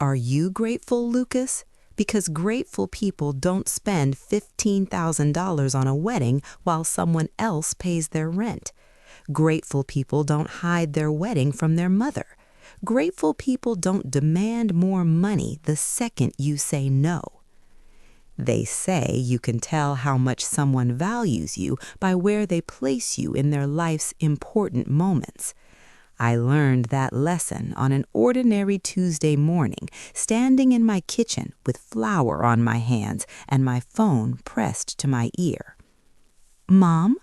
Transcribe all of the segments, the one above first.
Are you grateful, Lucas? Because grateful people don't spend $15,000 on a wedding while someone else pays their rent. Grateful people don't hide their wedding from their mother. Grateful people don't demand more money the second you say no. They say you can tell how much someone values you by where they place you in their life's important moments. I learned that lesson on an ordinary Tuesday morning, standing in my kitchen with flour on my hands and my phone pressed to my ear. "Mom?"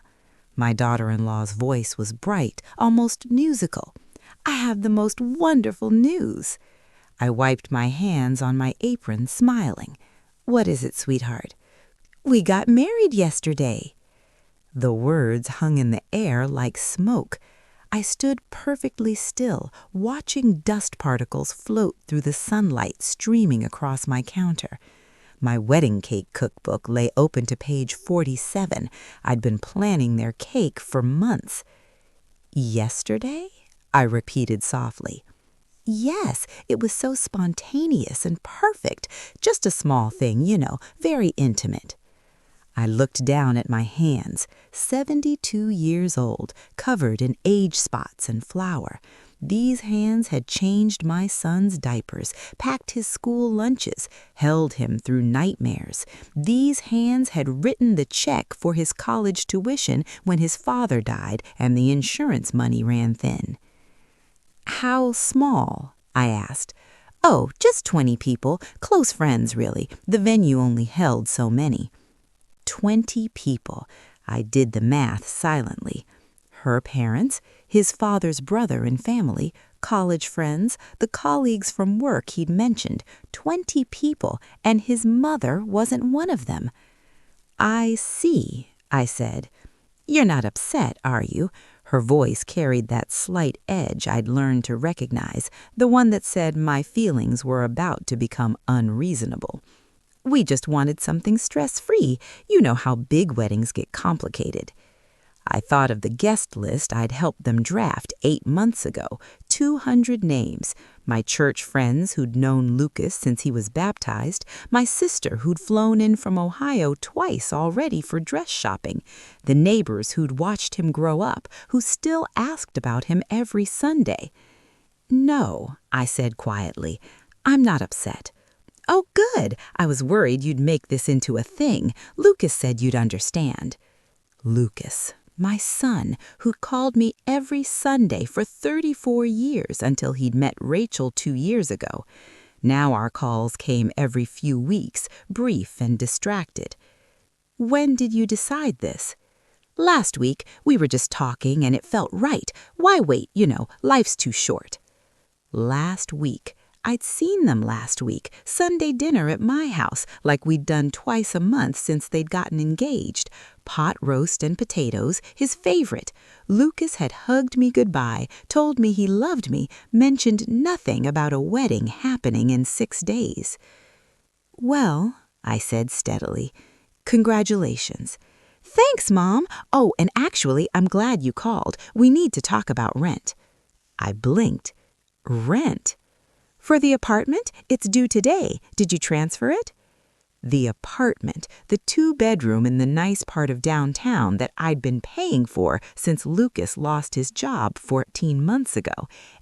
My daughter-in-law's voice was bright, almost musical. "I have the most wonderful news." I wiped my hands on my apron, smiling. "What is it, sweetheart?" "We got married yesterday." The words hung in the air like smoke. I stood perfectly still, watching dust particles float through the sunlight streaming across my counter. My wedding cake cookbook lay open to page 47. I'd been planning their cake for months. "Yesterday?" I repeated softly. "Yes, it was so spontaneous and perfect. Just a small thing, very intimate." I looked down at my hands, 72 years old, covered in age spots and flour. These hands had changed my son's diapers, packed his school lunches, held him through nightmares. These hands had written the check for his college tuition when his father died and the insurance money ran thin. "How small?" I asked. "Oh, just 20 people, close friends, really. The venue only held so many." 20 people. I did the math silently. Her parents, his father's brother and family, college friends, the colleagues from work he'd mentioned. 20 people, and his mother wasn't one of them. "I see," I said. "You're not upset, are you?" Her voice carried that slight edge I'd learned to recognize, the one that said my feelings were about to become unreasonable. "We just wanted something stress-free. You know how big weddings get complicated." I thought of the guest list I'd helped them draft 8 months ago, 200 names. My church friends who'd known Lucas since he was baptized, my sister who'd flown in from Ohio twice already for dress shopping, the neighbors who'd watched him grow up, who still asked about him every Sunday. "No," I said quietly, "I'm not upset." "Oh, good. I was worried you'd make this into a thing. Lucas said you'd understand." Lucas, my son, who'd called me every Sunday for 34 years until he'd met Rachel 2 years ago. Now our calls came every few weeks, brief and distracted. "When did you decide this?" "Last week. We were just talking and it felt right. Why wait? Life's too short." Last week. I'd seen them last week, Sunday dinner at my house, like we'd done twice a month since they'd gotten engaged. Pot roast and potatoes, his favorite. Lucas had hugged me goodbye, told me he loved me, mentioned nothing about a wedding happening in 6 days. "Well," I said steadily, "congratulations." "Thanks, Mom. Oh, and actually, I'm glad you called. We need to talk about rent." I blinked. "Rent?" "For the apartment? It's due today. Did you transfer it?" The apartment, the 2-bedroom in the nice part of downtown that I'd been paying for since Lucas lost his job 14 months ago.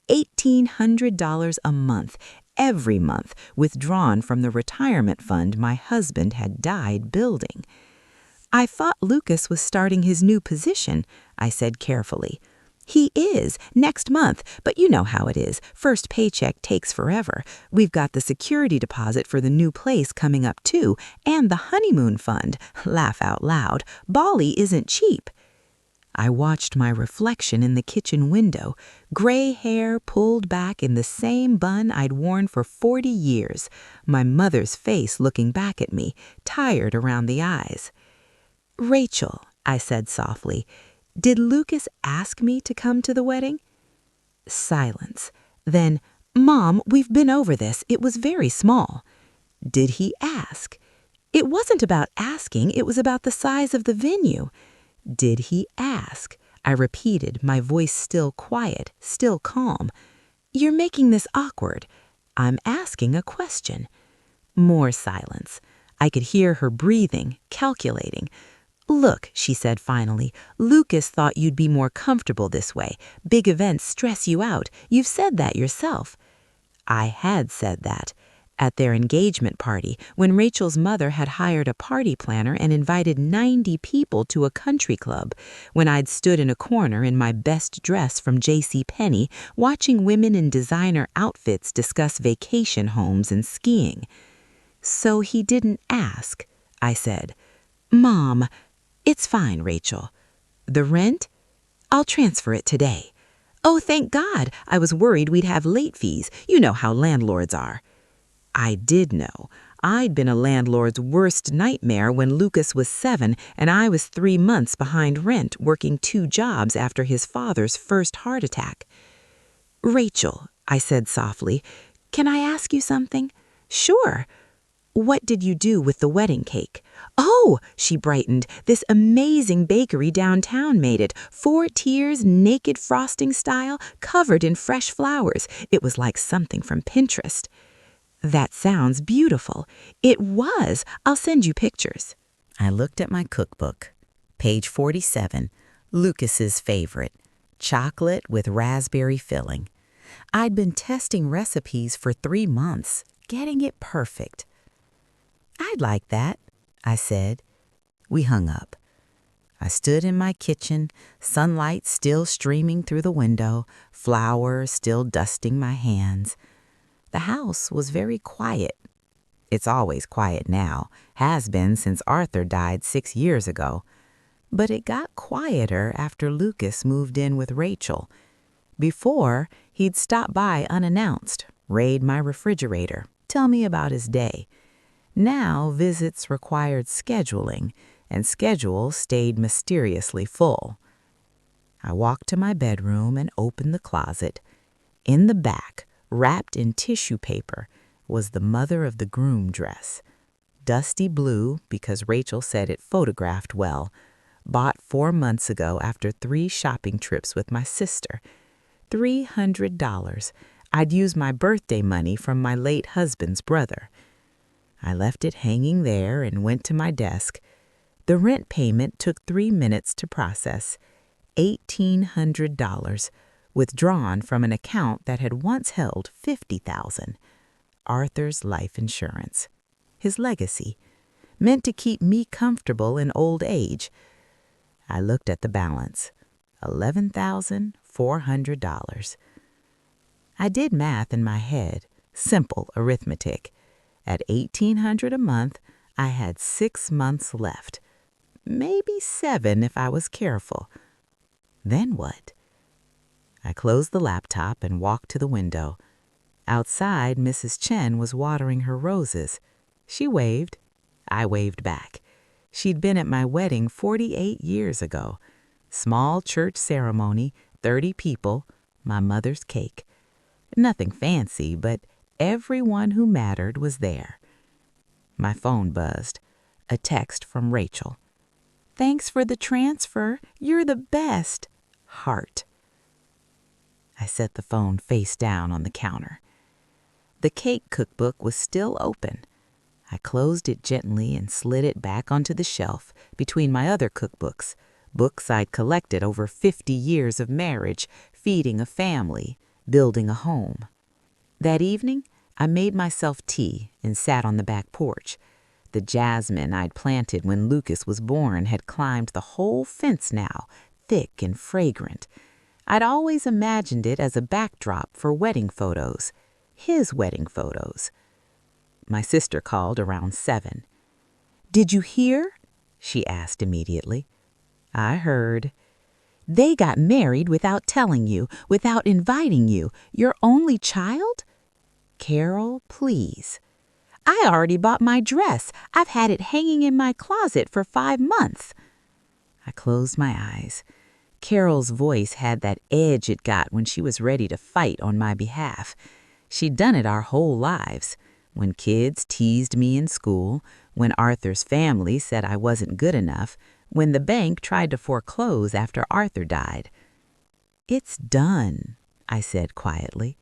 $1,800 a month, every month, withdrawn from the retirement fund my husband had died building. "I thought Lucas was starting his new position," I said carefully. "He is, next month, but you know how it is. First paycheck takes forever. We've got the security deposit for the new place coming up too, and the honeymoon fund. Laugh out loud. Bali isn't cheap." I watched my reflection in the kitchen window, gray hair pulled back in the same bun I'd worn for 40 years, my mother's face looking back at me, tired around the eyes. "Rachel," I said softly, "did Lucas ask me to come to the wedding?" Silence. Then, "Mom, we've been over this. It was very small." "Did he ask?" "It wasn't about asking. It was about the size of the venue." "Did he ask?" I repeated, my voice still quiet, still calm. "You're making this awkward." I'm asking a question. More silence. I could hear her breathing, calculating. Look, she said finally, Lucas thought you'd be more comfortable this way. Big events stress you out. You've said that yourself. I had said that. At their engagement party, when Rachel's mother had hired a party planner and invited 90 people to a country club, when I'd stood in a corner in my best dress from J.C. Penney, watching women in designer outfits discuss vacation homes and skiing. So he didn't ask, I said. Mom, it's fine, Rachel. The rent? I'll transfer it today. Oh, thank God. I was worried we'd have late fees. You know how landlords are. I did know. I'd been a landlord's worst nightmare when Lucas was 7 and I was 3 months behind rent, working 2 jobs after his father's first heart attack. Rachel, I said softly, can I ask you something? Sure. What did you do with the wedding cake? Oh, she brightened. This amazing bakery downtown made it. 4 tiers, naked frosting style, covered in fresh flowers. It was like something from Pinterest. That sounds beautiful. It was. I'll send you pictures. I looked at my cookbook. Page 47, Lucas's favorite, chocolate with raspberry filling. I'd been testing recipes for 3 months, getting it perfect. I'd like that, I said. We hung up. I stood in my kitchen, sunlight still streaming through the window, flour still dusting my hands. The house was very quiet. It's always quiet now, has been since Arthur died 6 years ago. But it got quieter after Lucas moved in with Rachel. Before, he'd stop by unannounced, raid my refrigerator, tell me about his day. Now visits required scheduling, and schedules stayed mysteriously full. I walked to my bedroom and opened the closet. In the back, wrapped in tissue paper, was the mother of the groom dress. Dusty blue because Rachel said it photographed well. Bought 4 months ago after 3 shopping trips with my sister. $300. I'd used my birthday money from my late husband's brother. I left it hanging there and went to my desk. The rent payment took 3 minutes to process. $1,800. Withdrawn from an account that had once held $50,000. Arthur's life insurance. His legacy. Meant to keep me comfortable in old age. I looked at the balance. $11,400. I did math in my head. Simple arithmetic. At $1,800 a month, I had 6 months left. Maybe 7 if I was careful. Then what? I closed the laptop and walked to the window. Outside, Mrs. Chen was watering her roses. She waved. I waved back. She'd been at my wedding 48 years ago. Small church ceremony, 30 people, my mother's cake. Nothing fancy, but everyone who mattered was there. My phone buzzed. A text from Rachel. Thanks for the transfer. You're the best. Heart. I set the phone face down on the counter. The cake cookbook was still open. I closed it gently and slid it back onto the shelf between my other cookbooks, books I'd collected over 50 years of marriage, feeding a family, building a home. That evening, I made myself tea and sat on the back porch. The jasmine I'd planted when Lucas was born had climbed the whole fence now, thick and fragrant. I'd always imagined it as a backdrop for wedding photos, his wedding photos. My sister called around 7. Did you hear? She asked immediately. I heard. They got married without telling you, without inviting you, your only child? Carol, please. I already bought my dress. I've had it hanging in my closet for 5 months. I closed my eyes. Carol's voice had that edge it got when she was ready to fight on my behalf. She'd done it our whole lives. When kids teased me in school, when Arthur's family said I wasn't good enough, when the bank tried to foreclose after Arthur died. It's done, I said quietly.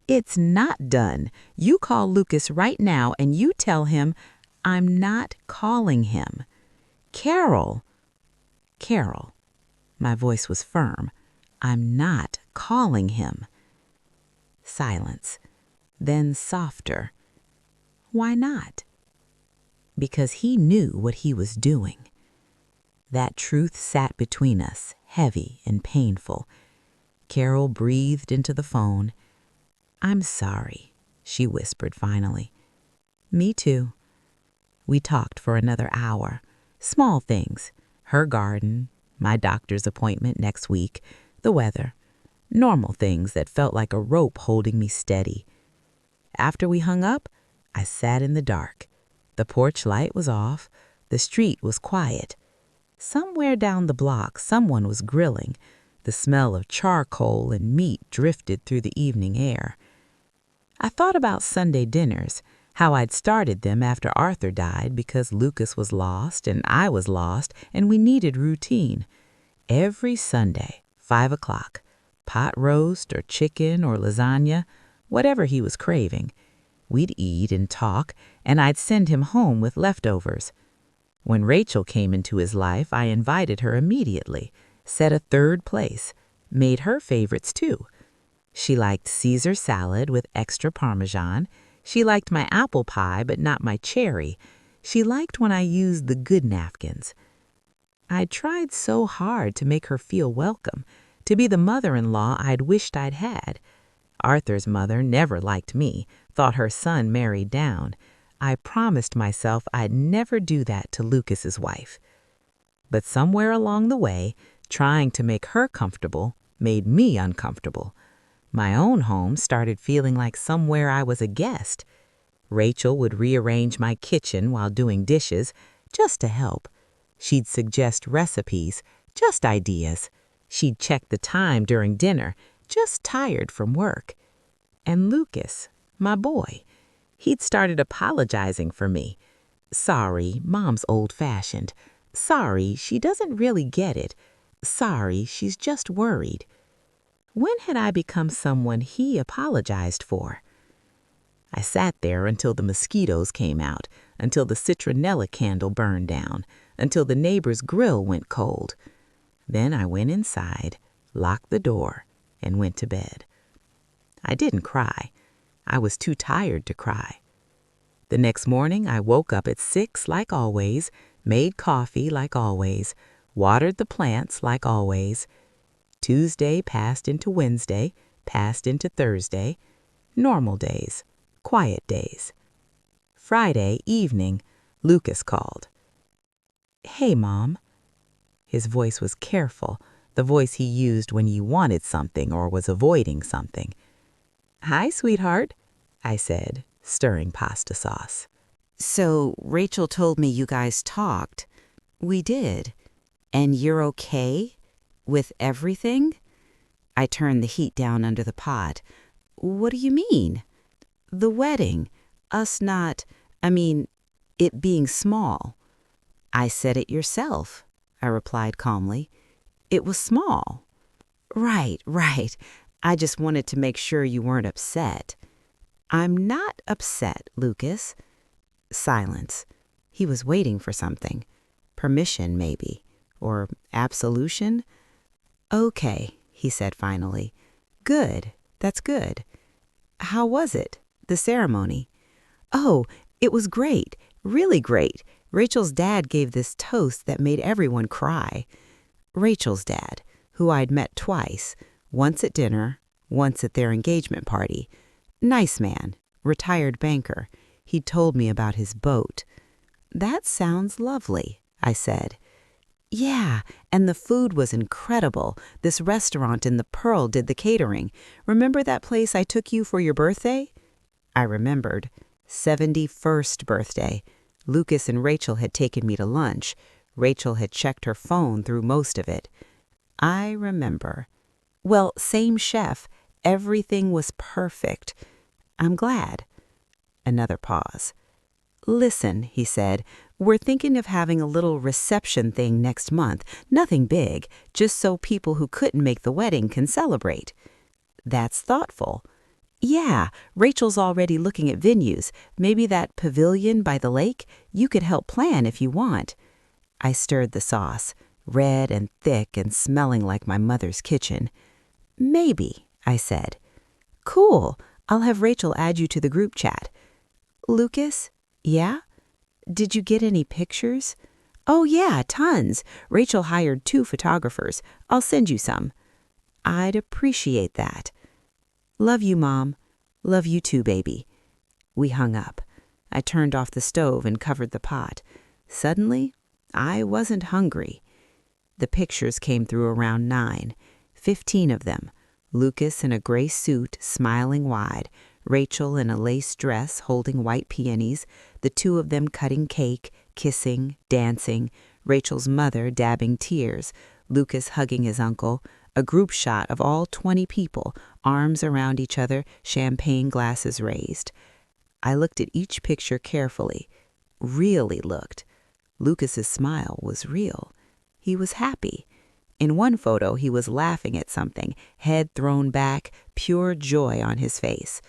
It's not done. You call Lucas right now and you tell him I'm not calling him. Carol. Carol. My voice was firm. I'm not calling him. Silence. Then softer. Why not? Because he knew what he was doing. That truth sat between us, heavy and painful. Carol breathed into the phone. I'm sorry, she whispered finally. Me too. We talked for another hour. Small things. Her garden, my doctor's appointment next week, the weather. Normal things that felt like a rope holding me steady. After we hung up, I sat in the dark. The porch light was off. The street was quiet. Somewhere down the block, someone was grilling. The smell of charcoal and meat drifted through the evening air. I thought about Sunday dinners, how I'd started them after Arthur died because Lucas was lost and I was lost and we needed routine. Every Sunday, 5 o'clock, pot roast or chicken or lasagna, whatever he was craving. We'd eat and talk, and I'd send him home with leftovers. When Rachel came into his life, I invited her immediately, set a third place, made her favorites too. She liked Caesar salad with extra Parmesan. She liked my apple pie, but not my cherry. She liked when I used the good napkins. I tried so hard to make her feel welcome, to be the mother-in-law I'd wished I'd had. Arthur's mother never liked me, thought her son married down. I promised myself I'd never do that to Lucas's wife. But somewhere along the way, trying to make her comfortable made me uncomfortable. My own home started feeling like somewhere I was a guest. Rachel would rearrange my kitchen while doing dishes, just to help. She'd suggest recipes, just ideas. She'd check the time during dinner, just tired from work. And Lucas, my boy, he'd started apologizing for me. Sorry, Mom's old-fashioned. Sorry, she doesn't really get it. Sorry, she's just worried. When had I become someone he apologized for? I sat there until the mosquitoes came out, until the citronella candle burned down, until the neighbor's grill went cold. Then I went inside, locked the door, and went to bed. I didn't cry. I was too tired to cry. The next morning, I woke up at 6 like always, made coffee like always, watered the plants like always. Tuesday passed into Wednesday, passed into Thursday. Normal days, quiet days. Friday evening, Lucas called. Hey, Mom. His voice was careful, the voice he used when he wanted something or was avoiding something. Hi, sweetheart, I said, stirring pasta sauce. So Rachel told me you guys talked. We did. And you're okay with everything? I turned the heat down under the pot. What do you mean? The wedding. It being small. I said it yourself, I replied calmly. It was small. Right. I just wanted to make sure you weren't upset. I'm not upset, Lucas. Silence. He was waiting for something. Permission, maybe. Or absolution? Okay, he said finally. Good. That's good. How was it, the ceremony? Oh, it was great. Really great. Rachel's dad gave this toast that made everyone cry. Rachel's dad, who I'd met twice, once at dinner, once at their engagement party. Nice man, retired banker. He'd told me about his boat. That sounds lovely, I said. Yeah, and the food was incredible. This restaurant in the Pearl did the catering. Remember that place I took you for your birthday? I remembered. 71st birthday. Lucas and Rachel had taken me to lunch. Rachel had checked her phone through most of it. I remember. Well, same chef. Everything was perfect. I'm glad. Another pause. Listen, he said, we're thinking of having a little reception thing next month. Nothing big, just so people who couldn't make the wedding can celebrate. That's thoughtful. Yeah, Rachel's already looking at venues. Maybe that pavilion by the lake? You could help plan if you want. I stirred the sauce, red and thick and smelling like my mother's kitchen. Maybe, I said. Cool. I'll have Rachel add you to the group chat. Lucas? Yeah? Did you get any pictures? Oh, yeah, tons. Rachel hired 2 photographers. I'll send you some. I'd appreciate that. Love you, Mom. Love you too, baby. We hung up. I turned off the stove and covered the pot. Suddenly, I wasn't hungry. The pictures came through around 9, 15 of them. Lucas in a gray suit, smiling wide, Rachel in a lace dress holding white peonies, the 2 of them cutting cake, kissing, dancing, Rachel's mother dabbing tears, Lucas hugging his uncle, a group shot of all 20 people, arms around each other, champagne glasses raised. I looked at each picture carefully, really looked. Lucas's smile was real. He was happy. In one photo, he was laughing at something, head thrown back, pure joy on his face.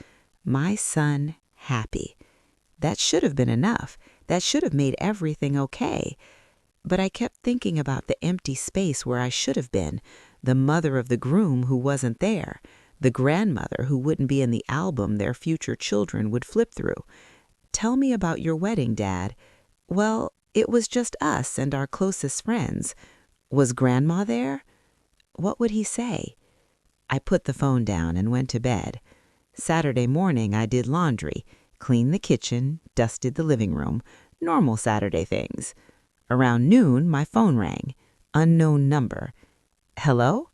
My son happy. That should have been enough. That should have made everything okay. But I kept thinking about the empty space where I should have been, the mother of the groom who wasn't there, the grandmother who wouldn't be in the album their future children would flip through. Tell me about your wedding, Dad. Well, it was just us and our closest friends. Was Grandma there? What would he say? I put the phone down and went to bed. Saturday morning I did laundry, cleaned the kitchen, dusted the living room, normal Saturday things. Around noon, my phone rang. Unknown number. Hello?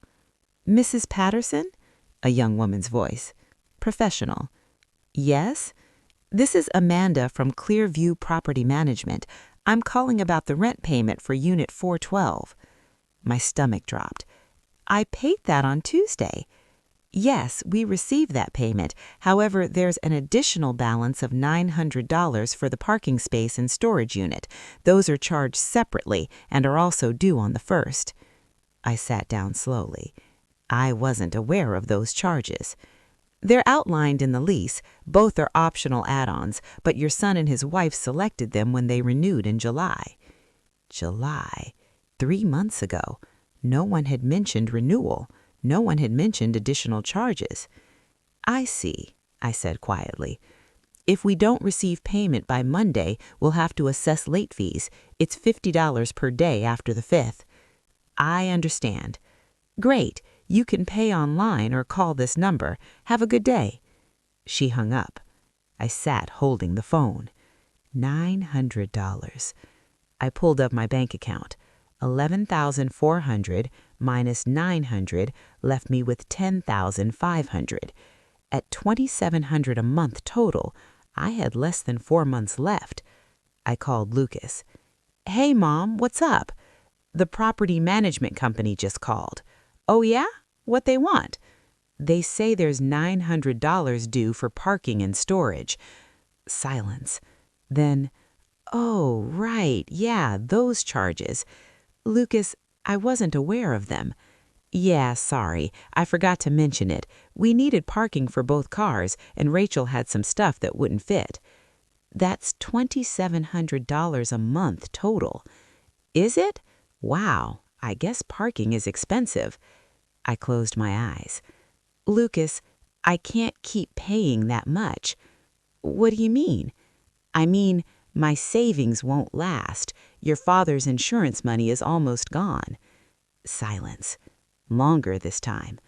Mrs. Patterson? A young woman's voice. Professional. Yes? This is Amanda from Clearview Property Management. I'm calling about the rent payment for Unit 412. My stomach dropped. I paid that on Tuesday. Yes, we received that payment. However, there's an additional balance of $900 for the parking space and storage unit. Those are charged separately and are also due on the 1st. I sat down slowly. I wasn't aware of those charges. They're outlined in the lease. Both are optional add-ons, but your son and his wife selected them when they renewed in July. July. 3 months ago. No one had mentioned renewal. No one had mentioned additional charges. I see, I said quietly. If we don't receive payment by Monday, we'll have to assess late fees. It's $50 per day after the 5th. I understand. Great. You can pay online or call this number. Have a good day. She hung up. I sat holding the phone. $900. I pulled up my bank account. $11,400 minus $900 left me with $10,500. At $2,700 a month total, I had less than 4 months left. I called Lucas. Hey, Mom, what's up? The property management company just called. Oh, yeah? What they want? They say there's $900 due for parking and storage. Silence. Then, oh, right, yeah, those charges. Lucas, I wasn't aware of them. Yeah, sorry, I forgot to mention it. We needed parking for both cars, and Rachel had some stuff that wouldn't fit. That's $2,700 a month total. Is it? Wow, I guess parking is expensive. I closed my eyes. Lucas, I can't keep paying that much. What do you mean? I mean, my savings won't last. Your father's insurance money is almost gone. Silence. Longer this time.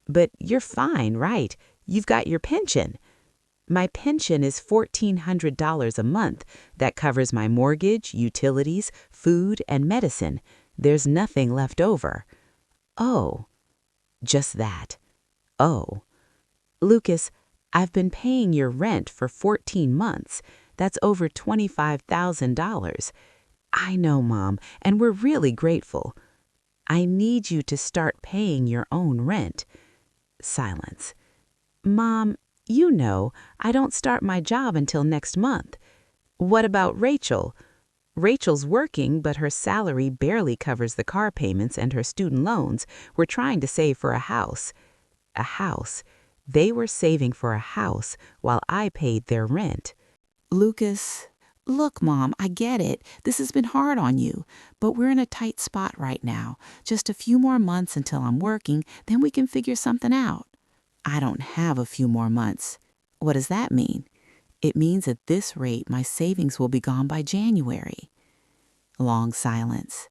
But you're fine, right? You've got your pension. My pension is $1,400 a month. That covers my mortgage, utilities, food, and medicine. There's nothing left over. Oh. Just that. Oh. Lucas, I've been paying your rent for 14 months. That's over $25,000. I know, Mom, and we're really grateful. I need you to start paying your own rent. Silence. Mom, you know, I don't start my job until next month. What about Rachel? Rachel's working, but her salary barely covers the car payments and her student loans. We're trying to save for a house. A house. They were saving for a house while I paid their rent. Lucas, look, Mom, I get it. This has been hard on you, but we're in a tight spot right now. Just a few more months until I'm working, then we can figure something out. I don't have a few more months. What does that mean? It means at this rate, my savings will be gone by January. Long silence.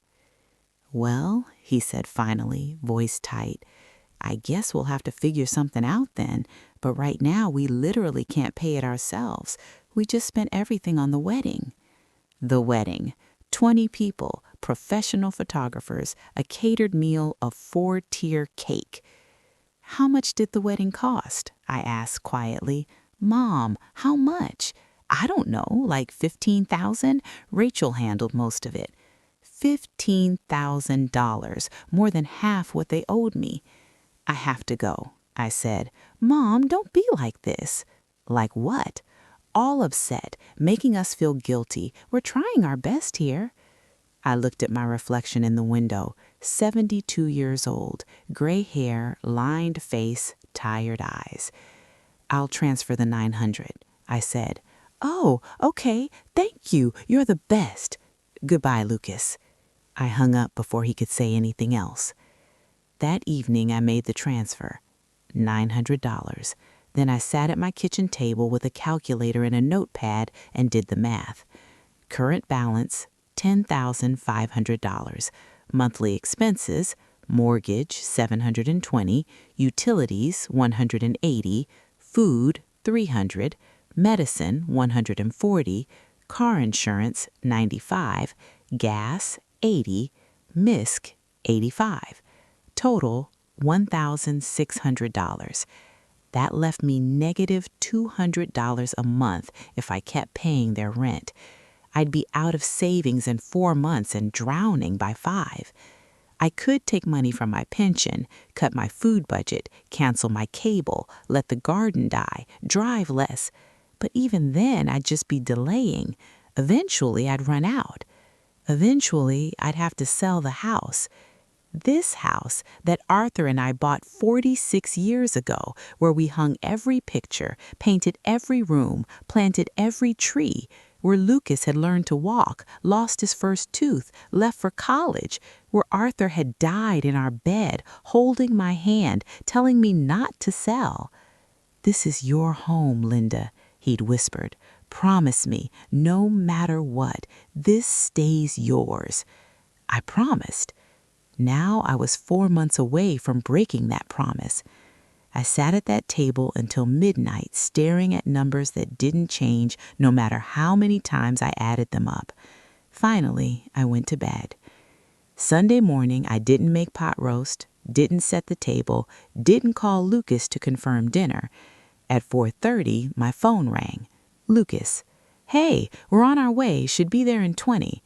Well, he said finally, voice tight, I guess we'll have to figure something out then, but right now we literally can't pay it ourselves. We just spent everything on the wedding. The wedding. 20 people, professional photographers, a catered meal, a 4-tier cake. How much did the wedding cost? I asked quietly. Mom, how much? I don't know, like $15,000? Rachel handled most of it. $15,000, more than half what they owed me. I have to go, I said. Mom, don't be like this. Like what? All upset, making us feel guilty. We're trying our best here. I looked at my reflection in the window, 72 years old, gray hair, lined face, tired eyes. I'll transfer the $900, I said. Oh, okay, thank you. You're the best. Goodbye, Lucas. I hung up before he could say anything else. That evening, I made the transfer, $900. Then I sat at my kitchen table with a calculator and a notepad and did the math. Current balance, $10,500. Monthly expenses, mortgage, $720, utilities, $180, food, $300, medicine, $140, car insurance, $95, gas, $80, MISC, $85. Total, $1,600. That left me negative $200 a month if I kept paying their rent. I'd be out of savings in 4 months and drowning by 5. I could take money from my pension, cut my food budget, cancel my cable, let the garden die, drive less. But even then, I'd just be delaying. Eventually, I'd run out. Eventually, I'd have to sell the house. This house that Arthur and I bought 46 years ago, where we hung every picture, painted every room, planted every tree, where Lucas had learned to walk, lost his first tooth, left for college, where Arthur had died in our bed, holding my hand, telling me not to sell. This is your home, Linda, he'd whispered. Promise me, no matter what, this stays yours. I promised. Now I was 4 months away from breaking that promise. I sat at that table until midnight, staring at numbers that didn't change no matter how many times I added them up. Finally, I went to bed. Sunday morning, I didn't make pot roast, didn't set the table, didn't call Lucas to confirm dinner. At 4:30, my phone rang. Lucas, hey, we're on our way, should be there in 20.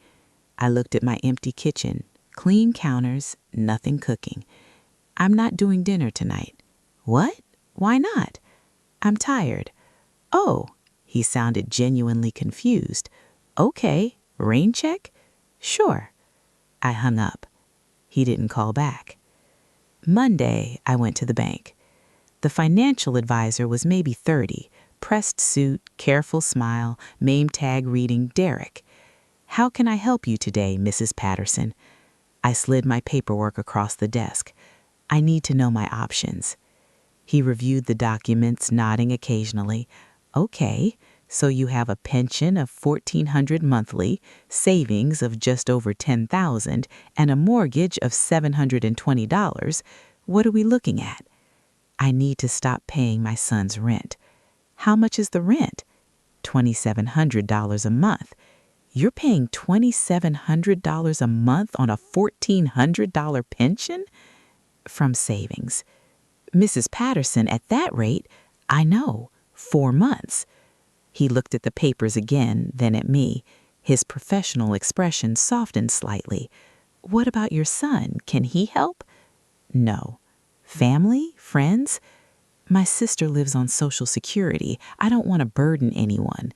I looked at my empty kitchen. Clean counters, nothing cooking. I'm not doing dinner tonight. What? Why not? I'm tired. Oh, he sounded genuinely confused. Okay, rain check? Sure. I hung up. He didn't call back. Monday, I went to the bank. The financial advisor was maybe 30, pressed suit, careful smile, name tag reading Derek. How can I help you today, Mrs. Patterson? I slid my paperwork across the desk. I need to know my options. He reviewed the documents, nodding occasionally. Okay, so you have a pension of $1,400 monthly, savings of just over $10,000, and a mortgage of $720. What are we looking at? I need to stop paying my son's rent. How much is the rent? $2,700 a month. You're paying $2,700 a month on a $1,400 pension? From savings. Mrs. Patterson, at that rate, I know, 4 months. He looked at the papers again, then at me. His professional expression softened slightly. What about your son? Can he help? No. Family? Friends? My sister lives on Social Security. I don't want to burden anyone.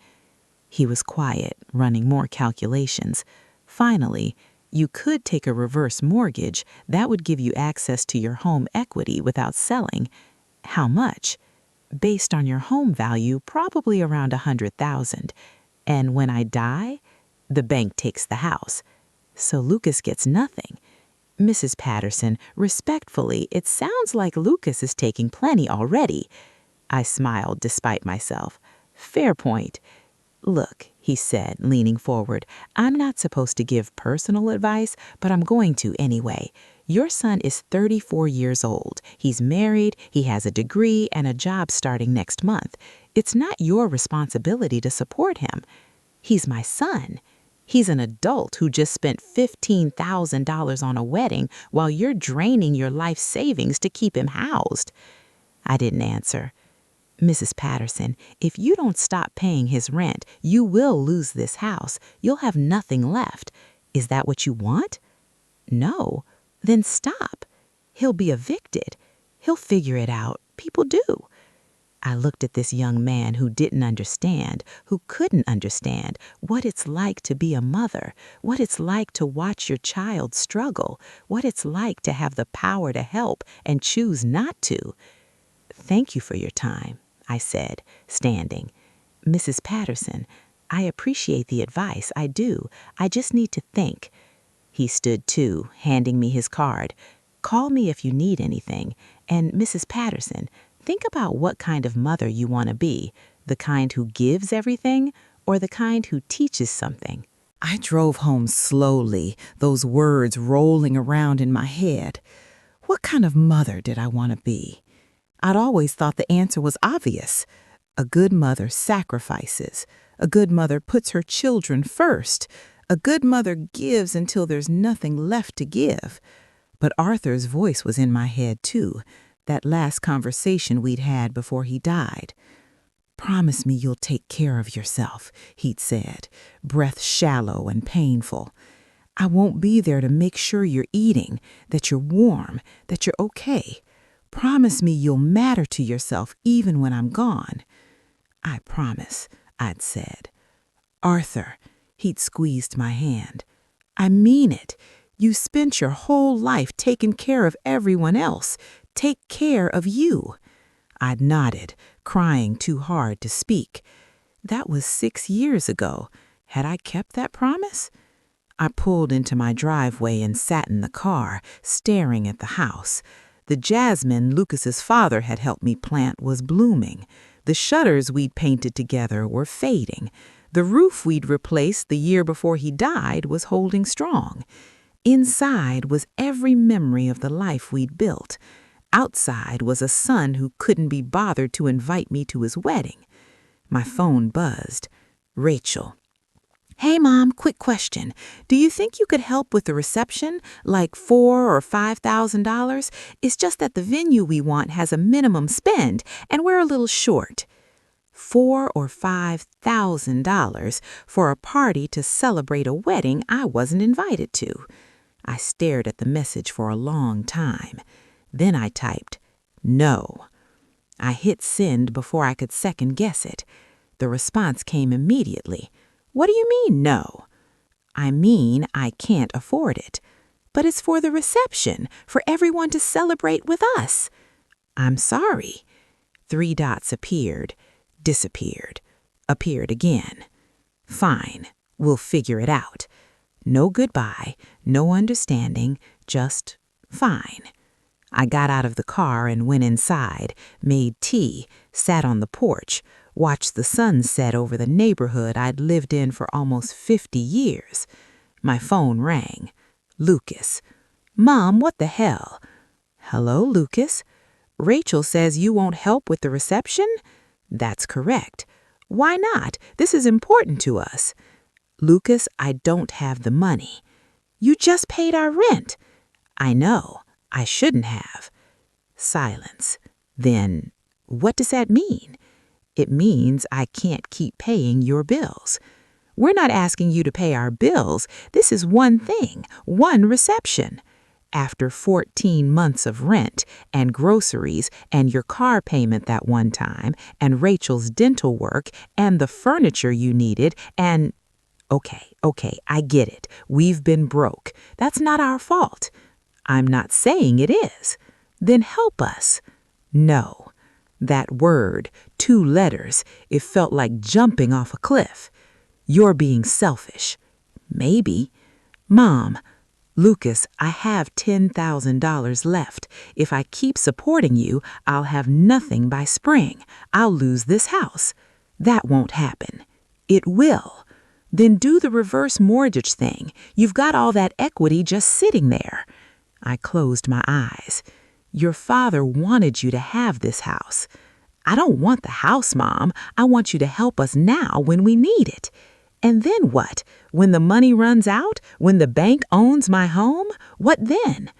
He was quiet, running more calculations. Finally, you could take a reverse mortgage. That would give you access to your home equity without selling. How much? Based on your home value, probably around 100,000. And when I die, the bank takes the house. So Lucas gets nothing. Mrs. Patterson, respectfully, it sounds like Lucas is taking plenty already. I smiled despite myself. Fair point. Look, he said, leaning forward, I'm not supposed to give personal advice, but I'm going to anyway. Your son is 34 years old. He's married, he has a degree and a job starting next month. It's not your responsibility to support him. He's my son. He's an adult who just spent $15,000 on a wedding while you're draining your life savings to keep him housed. I didn't answer. Mrs. Patterson, if you don't stop paying his rent, you will lose this house. You'll have nothing left. Is that what you want? No. Then stop. He'll be evicted. He'll figure it out. People do. I looked at this young man who didn't understand, who couldn't understand what it's like to be a mother, what it's like to watch your child struggle, what it's like to have the power to help and choose not to. Thank you for your time, I said, standing. Mrs. Patterson, I appreciate the advice, I do. I just need to think. He stood too, handing me his card. Call me if you need anything. And Mrs. Patterson, think about what kind of mother you want to be, the kind who gives everything or the kind who teaches something. I drove home slowly, those words rolling around in my head. What kind of mother did I want to be? I'd always thought the answer was obvious. A good mother sacrifices. A good mother puts her children first. A good mother gives until there's nothing left to give. But Arthur's voice was in my head, too, that last conversation we'd had before he died. Promise me you'll take care of yourself, he'd said, breath shallow and painful. I won't be there to make sure you're eating, that you're warm, that you're okay. Promise me you'll matter to yourself even when I'm gone. I promise, I'd said. Arthur, he'd squeezed my hand. I mean it. You spent your whole life taking care of everyone else. Take care of you. I'd nodded, crying too hard to speak. That was 6 years ago. Had I kept that promise? I pulled into my driveway and sat in the car, staring at the house. The jasmine Lucas's father had helped me plant was blooming. The shutters we'd painted together were fading. The roof we'd replaced the year before he died was holding strong. Inside was every memory of the life we'd built. Outside was a son who couldn't be bothered to invite me to his wedding. My phone buzzed. Rachel. Hey, Mom, quick question. Do you think you could help with the reception, like $4,000 or $5,000? It's just that the venue we want has a minimum spend, and we're a little short. $4,000 or $5,000 for a party to celebrate a wedding I wasn't invited to. I stared at the message for a long time. Then I typed, no. I hit send before I could second guess it. The response came immediately. What do you mean, no? I mean, I can't afford it. But it's for the reception, for everyone to celebrate with us. I'm sorry. 3 dots appeared, disappeared, appeared again. Fine, we'll figure it out. No goodbye, no understanding, just fine. I got out of the car and went inside, made tea, sat on the porch, watched the sun set over the neighborhood I'd lived in for almost 50 years. My phone rang. Lucas. Mom, what the hell? Hello, Lucas. Rachel says you won't help with the reception? That's correct. Why not? This is important to us. Lucas, I don't have the money. You just paid our rent. I know. I shouldn't have. Silence. Then, what does that mean? It means I can't keep paying your bills. We're not asking you to pay our bills. This is one thing, one reception. After 14 months of rent and groceries and your car payment that one time and Rachel's dental work and the furniture you needed and... Okay, I get it. We've been broke. That's not our fault. I'm not saying it is. Then help us. No. That word, 2 letters, it felt like jumping off a cliff. You're being selfish. Maybe. Mom, Lucas, I have $10,000 left. If I keep supporting you, I'll have nothing by spring. I'll lose this house. That won't happen. It will. Then do the reverse mortgage thing. You've got all that equity just sitting there. I closed my eyes. Your father wanted you to have this house. I don't want the house, Mom. I want you to help us now when we need it. And then what? When the money runs out? When the bank owns my home? What then?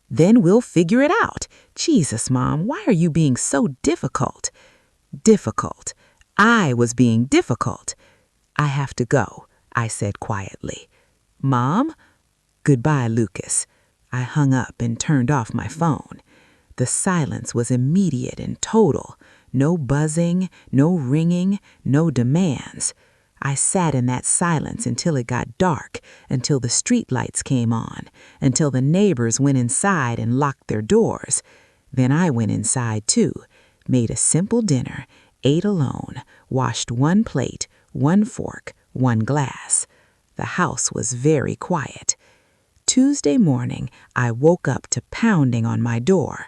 Then we'll figure it out. Jesus, Mom, why are you being so difficult? Difficult. I was being difficult. I have to go, I said quietly. Mom? Goodbye, Lucas. I hung up and turned off my phone. The silence was immediate and total. No buzzing, no ringing, no demands. I sat in that silence until it got dark, until the street lights came on, until the neighbors went inside and locked their doors. Then I went inside too, made a simple dinner, ate alone, washed 1 plate, 1 fork, 1 glass. The house was very quiet. Tuesday morning, I woke up to pounding on my door.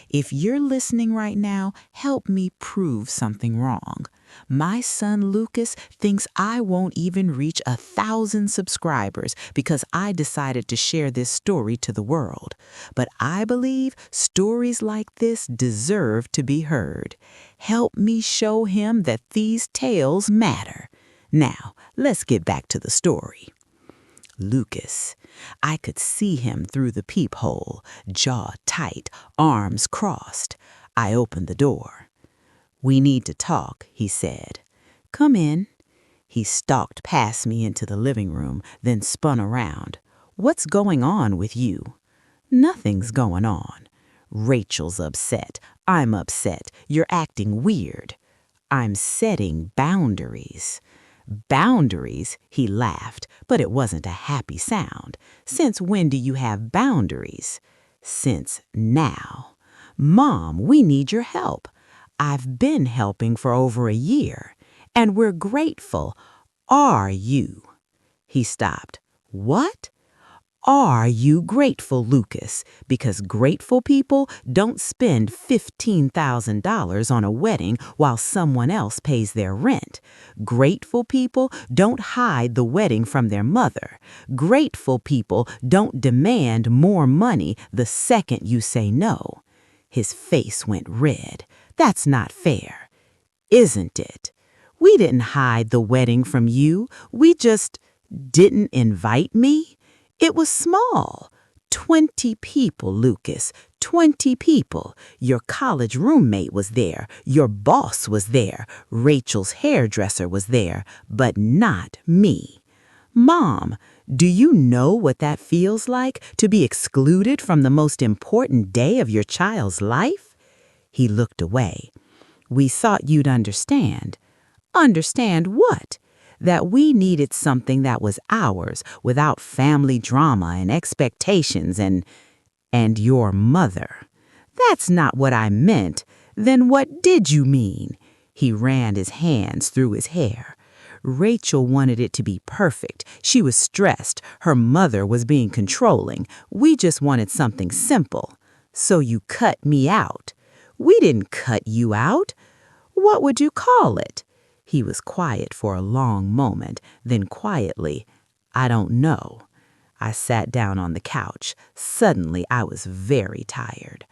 If you're listening right now, help me prove something wrong. My son Lucas thinks I won't even reach 1,000 subscribers because I decided to share this story to the world. But I believe stories like this deserve to be heard. Help me show him that these tales matter. Now, let's get back to the story. Lucas. I could see him through the peephole, jaw tight, arms crossed. I opened the door. We need to talk, he said. Come in. He stalked past me into the living room, then spun around. What's going on with you? Nothing's going on. Rachel's upset. I'm upset. You're acting weird. I'm setting boundaries. Boundaries, he laughed, but it wasn't a happy sound. Since when do you have boundaries? Since now. Mom, we need your help. I've been helping for over a year, and we're grateful. Are you? He stopped. What? Are you grateful, Lucas? Because grateful people don't spend $15,000 on a wedding while someone else pays their rent. Grateful people don't hide the wedding from their mother. Grateful people don't demand more money the second you say no. His face went red. That's not fair. Isn't it? We didn't hide the wedding from you. We just didn't invite me. It was small. 20 people, Lucas. 20 people. Your college roommate was there. Your boss was there. Rachel's hairdresser was there. But not me. Mom, do you know what that feels like, to be excluded from the most important day of your child's life? He looked away. We thought you'd understand. Understand what? That we needed something that was ours without family drama and expectations and your mother. That's not what I meant. Then what did you mean? He ran his hands through his hair. Rachel wanted it to be perfect. She was stressed. Her mother was being controlling. We just wanted something simple. So you cut me out. We didn't cut you out. What would you call it? He was quiet for a long moment, then quietly, I don't know. I sat down on the couch. Suddenly, I was very tired.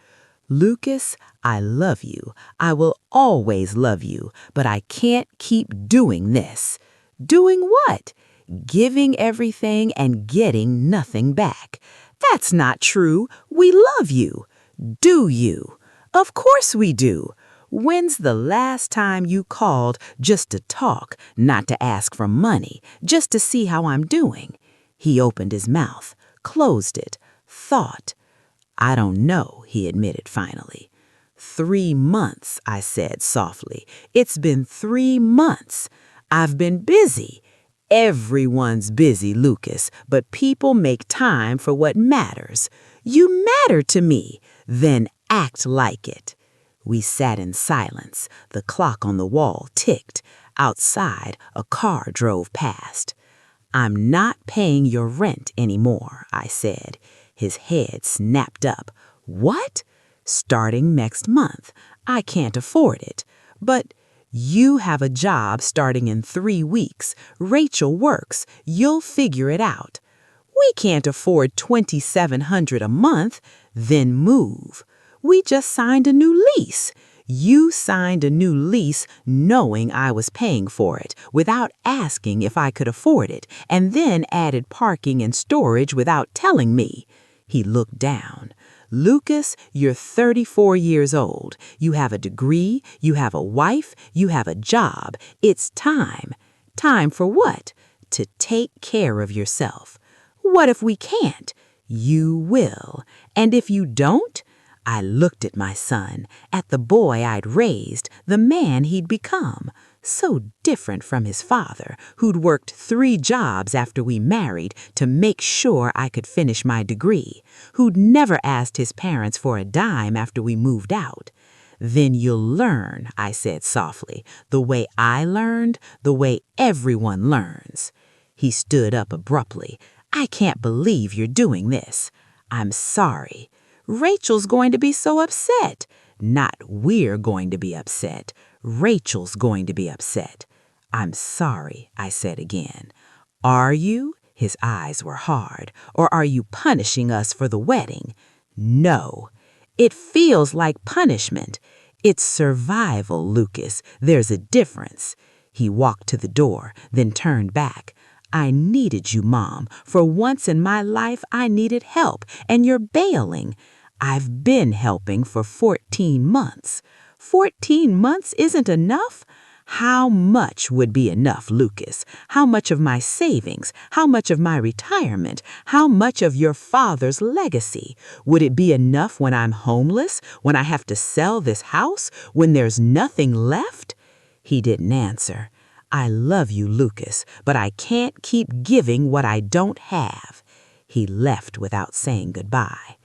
Lucas, I love you. I will always love you, but I can't keep doing this. Doing what? Giving everything and getting nothing back. That's not true. We love you. Do you? Of course we do. When's the last time you called just to talk, not to ask for money, just to see how I'm doing? He opened his mouth, closed it, thought. I don't know, he admitted finally. 3 months, I said softly. It's been 3 months. I've been busy. Everyone's busy, Lucas, but people make time for what matters. You matter to me. Then act like it. We sat in silence. The clock on the wall ticked. Outside, a car drove past. "I'm not paying your rent anymore," I said. His head snapped up. "What?" "Starting next month. I can't afford it." "But you have a job starting in 3 weeks. Rachel works. You'll figure it out." "We can't afford $2,700 a month." "Then move." "We just signed a new lease." "You signed a new lease knowing I was paying for it, without asking if I could afford it, and then added parking and storage without telling me." He looked down. "Lucas, you're 34 years old. You have a degree, you have a wife, you have a job. It's time." "Time for what?" "To take care of yourself." "What if we can't?" "You will. And if you don't?" I looked at my son, at the boy I'd raised, the man he'd become. So different from his father, who'd worked 3 jobs after we married to make sure I could finish my degree, who'd never asked his parents for a dime after we moved out. "Then you'll learn," I said softly, "the way I learned, the way everyone learns." He stood up abruptly. "I can't believe you're doing this." "I'm sorry." "Rachel's going to be so upset." "Not we're going to be upset. Rachel's going to be upset." "I'm sorry," I said again. "Are you?" His eyes were hard. "Or are you punishing us for the wedding?" "No." "It feels like punishment." "It's survival, Lucas. There's a difference." He walked to the door, then turned back. "I needed you, Mom. For once in my life, I needed help, and you're bailing." "I've been helping for 14 months. 14 months isn't enough?" "How much would be enough, Lucas? How much of my savings? How much of my retirement? How much of your father's legacy? Would it be enough when I'm homeless, when I have to sell this house, when there's nothing left?" He didn't answer. "I love you, Lucas, but I can't keep giving what I don't have." He left without saying goodbye.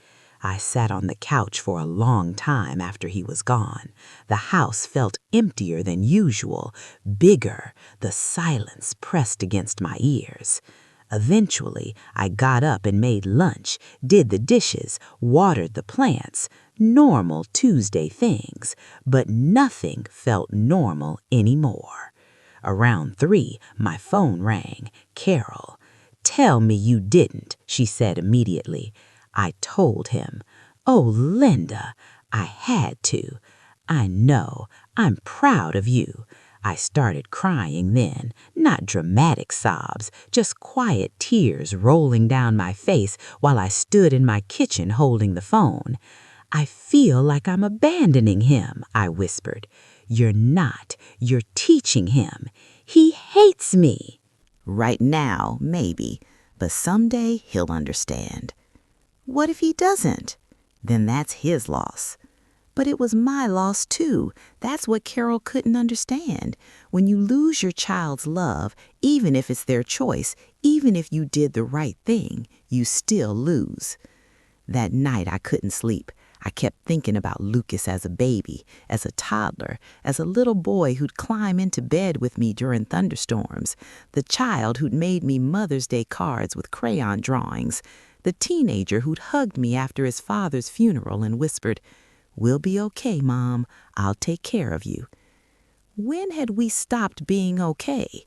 I sat on the couch for a long time after he was gone. The house felt emptier than usual, bigger. The silence pressed against my ears. Eventually, I got up and made lunch, did the dishes, watered the plants. Normal Tuesday things, but nothing felt normal anymore. Around 3, my phone rang. Carol. "Tell me you didn't," she said immediately. I told him. "Oh, Linda, I had to." "I know. I'm proud of you." I started crying then, not dramatic sobs, just quiet tears rolling down my face while I stood in my kitchen holding the phone. "I feel like I'm abandoning him," I whispered. "You're not. You're teaching him. He hates me." Right now, maybe, but someday he'll understand. What if he doesn't? Then that's his loss. But it was my loss too. That's what Carol couldn't understand. When you lose your child's love, even if it's their choice, even if you did the right thing, you still lose. That night I couldn't sleep. I kept thinking about Lucas as a baby, as a toddler, as a little boy who'd climb into bed with me during thunderstorms, the child who'd made me Mother's Day cards with crayon drawings, the teenager who'd hugged me after his father's funeral and whispered, "We'll be okay, Mom. I'll take care of you." When had we stopped being okay?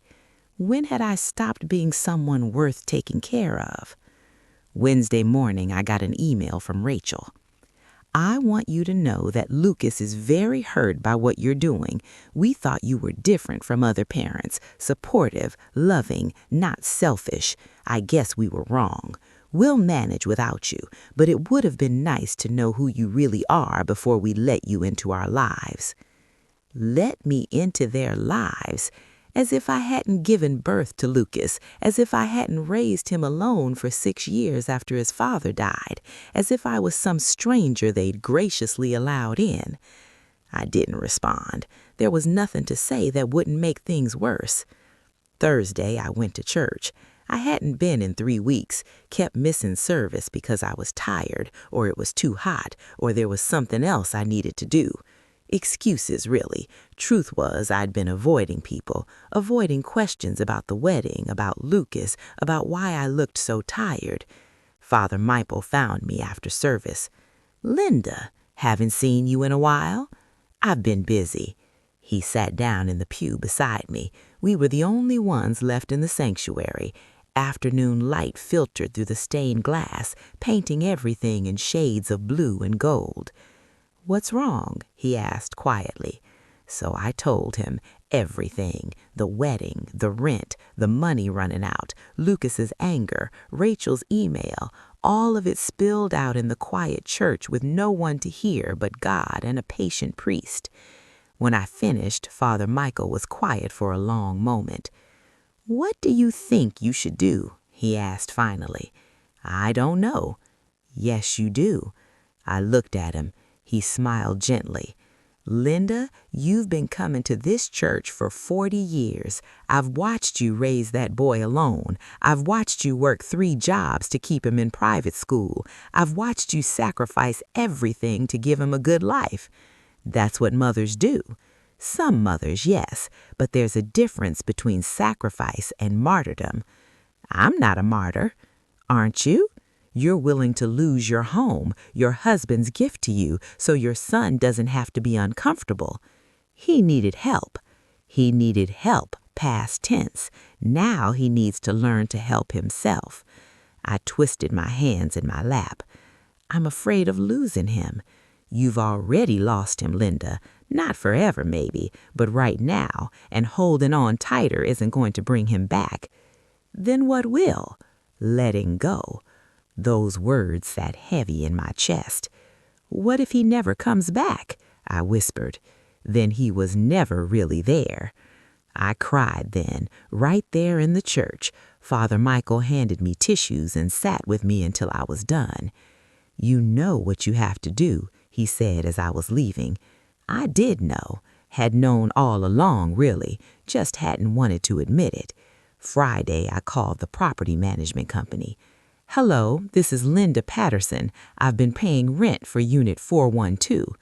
When had I stopped being someone worth taking care of? Wednesday morning, I got an email from Rachel. "I want you to know that Lucas is very hurt by what you're doing. We thought you were different from other parents, supportive, loving, not selfish. I guess we were wrong. We'll manage without you, but it would have been nice to know who you really are before we let you into our lives." Let me into their lives? As if I hadn't given birth to Lucas, as if I hadn't raised him alone for 6 years after his father died, as if I was some stranger they'd graciously allowed in. I didn't respond. There was nothing to say that wouldn't make things worse. Thursday, I went to church. I hadn't been in 3 weeks, kept missing service because I was tired, or it was too hot, or there was something else I needed to do. Excuses, really. Truth was, I'd been avoiding people, avoiding questions about the wedding, about Lucas, about why I looked so tired. Father Michael found me after service. "Linda, haven't seen you in a while?" "I've been busy." He sat down in the pew beside me. We were the only ones left in the sanctuary. Afternoon light filtered through the stained glass, painting everything in shades of blue and gold. "What's wrong?" he asked quietly. So I told him everything: the wedding, the rent, the money running out, Lucas's anger, Rachel's email. All of it spilled out in the quiet church with no one to hear but God and a patient priest. When I finished, Father Michael was quiet for a long moment. "What do you think you should do?" he asked finally. "I don't know." "Yes, you do." I looked at him. He smiled gently. "Linda, you've been coming to this church for 40 years. I've watched you raise that boy alone. I've watched you work 3 jobs to keep him in private school. I've watched you sacrifice everything to give him a good life. That's what mothers do. Some mothers, yes, but there's a difference between sacrifice and martyrdom. I'm not a martyr. Aren't you? You're willing to lose your home, your husband's gift to you, so your son doesn't have to be uncomfortable. He needed help. He needed help, past tense. Now he needs to learn to help himself." I twisted my hands in my lap. "I'm afraid of losing him." "You've already lost him, Linda. Not forever, maybe, but right now, and holding on tighter isn't going to bring him back." "Then what will?" "Letting go." Those words sat heavy in my chest. "What if he never comes back?" I whispered. "Then he was never really there." I cried then, right there in the church. Father Michael handed me tissues and sat with me until I was done. "You know what you have to do," he said as I was leaving. I did know, had known all along really, just hadn't wanted to admit it. Friday I called the property management company. "Hello, this is Linda Patterson. I've been paying rent for Unit 412.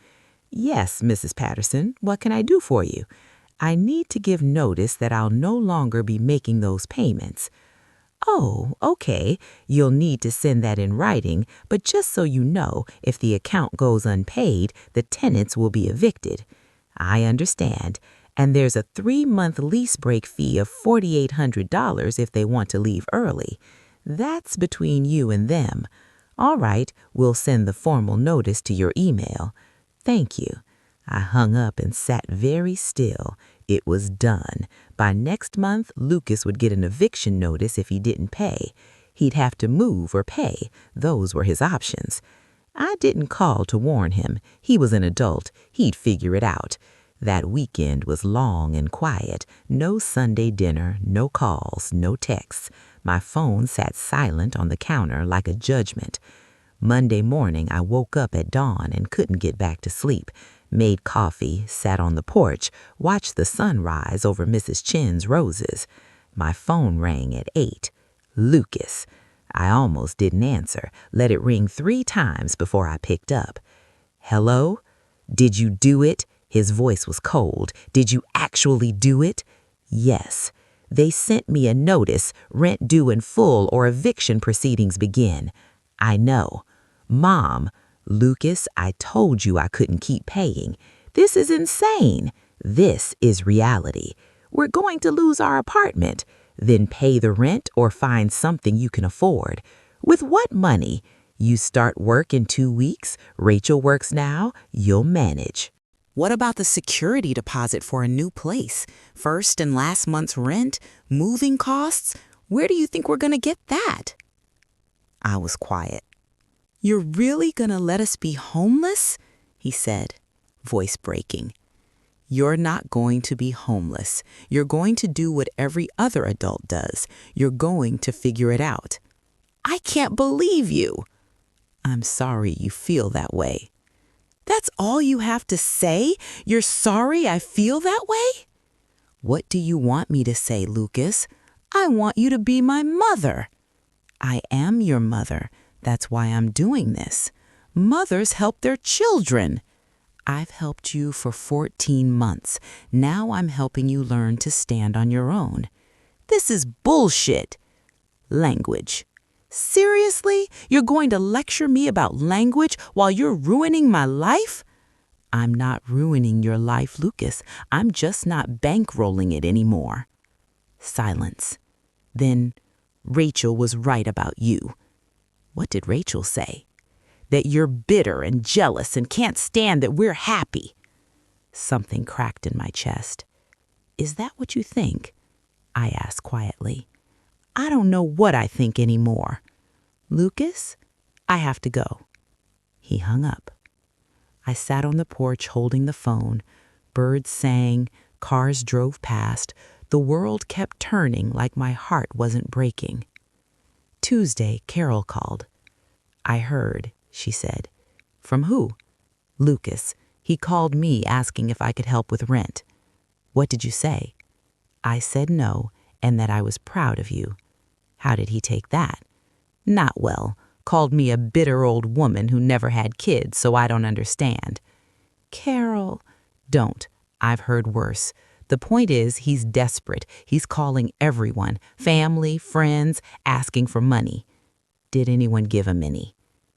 "Yes, Mrs. Patterson, what can I do for you?" "I need to give notice that I'll no longer be making those payments." "Oh, okay. You'll need to send that in writing, but just so you know, if the account goes unpaid, the tenants will be evicted." "I understand. And there's a 3-month lease break fee of $4,800 if they want to leave early. That's between you and them. All right, we'll send the formal notice to your email. Thank you." I hung up and sat very still. It was done. By next month, Lucas would get an eviction notice if he didn't pay. He'd have to move or pay. Those were his options. I didn't call to warn him. He was an adult. He'd figure it out. That weekend was long and quiet. No Sunday dinner, no calls, no texts. My phone sat silent on the counter like a judgment. Monday morning, I woke up at dawn and couldn't get back to sleep. Made coffee, sat on the porch, watched the sun rise over Mrs. Chin's roses. My phone rang at 8. Lucas. I almost didn't answer, let it ring 3 times before I picked up. "Hello? Did you do it?" His voice was cold. "Did you actually do it?" "Yes. They sent me a notice, rent due in full or eviction proceedings begin." "I know." "Mom, Lucas, I told you I couldn't keep paying. This is insane. This is reality. We're going to lose our apartment. Then pay the rent or find something you can afford. With what money? You start work in 2 weeks. Rachel works now. You'll manage." What about the security deposit for a new place? First and last month's rent? Moving costs? Where do you think we're going to get that? I was quiet. "You're really going to let us be homeless?" he said, voice breaking. "You're not going to be homeless. You're going to do what every other adult does. You're going to figure it out." "I can't believe you." "I'm sorry you feel that way." "That's all you have to say? You're sorry I feel that way?" "What do you want me to say, Lucas?" "I want you to be my mother." "I am your mother. That's why I'm doing this." "Mothers help their children." I've helped you for 14 months. Now I'm helping you learn to stand on your own. This is bullshit. Language. Seriously? You're going to lecture me about language while you're ruining my life? I'm not ruining your life, Lucas. I'm just not bankrolling it anymore. Silence. Then, Rachel was right about you. What did Rachel say? That you're bitter and jealous and can't stand that we're happy. Something cracked in my chest. Is that what you think? I asked quietly. I don't know what I think anymore. Lucas, I have to go. He hung up. I sat on the porch holding the phone. Birds sang, cars drove past. The world kept turning like my heart wasn't breaking. Tuesday, Carol called. I heard, she said. From who? Lucas. He called me asking if I could help with rent. What did you say? I said no, and that I was proud of you. How did he take that? Not well. Called me a bitter old woman who never had kids, so I don't understand. Carol. Don't. I've heard worse. The point is, he's desperate. He's calling everyone, family, friends, asking for money. Did anyone give him any?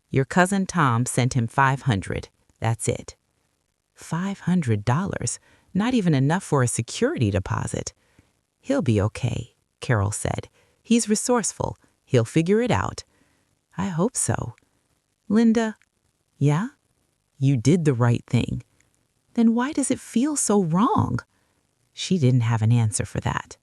Your cousin Tom sent him $500. That's it. $500? Not even enough for a security deposit. He'll be okay, Carol said. He's resourceful. He'll figure it out. I hope so. Linda, yeah? You did the right thing. Then why does it feel so wrong? She didn't have an answer for that.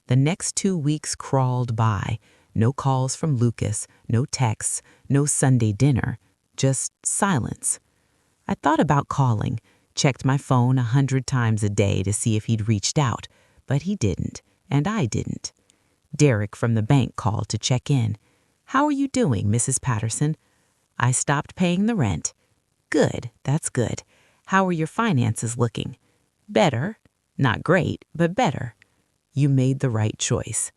The next 2 weeks crawled by. No calls from Lucas, no texts, no Sunday dinner, just silence. I thought about calling, checked my phone 100 times a day to see if he'd reached out, but he didn't, and I didn't. Derek from the bank called to check in. How are you doing, Mrs. Patterson? I stopped paying the rent. Good, that's good. How are your finances looking? Better. Not great, but better. You made the right choice.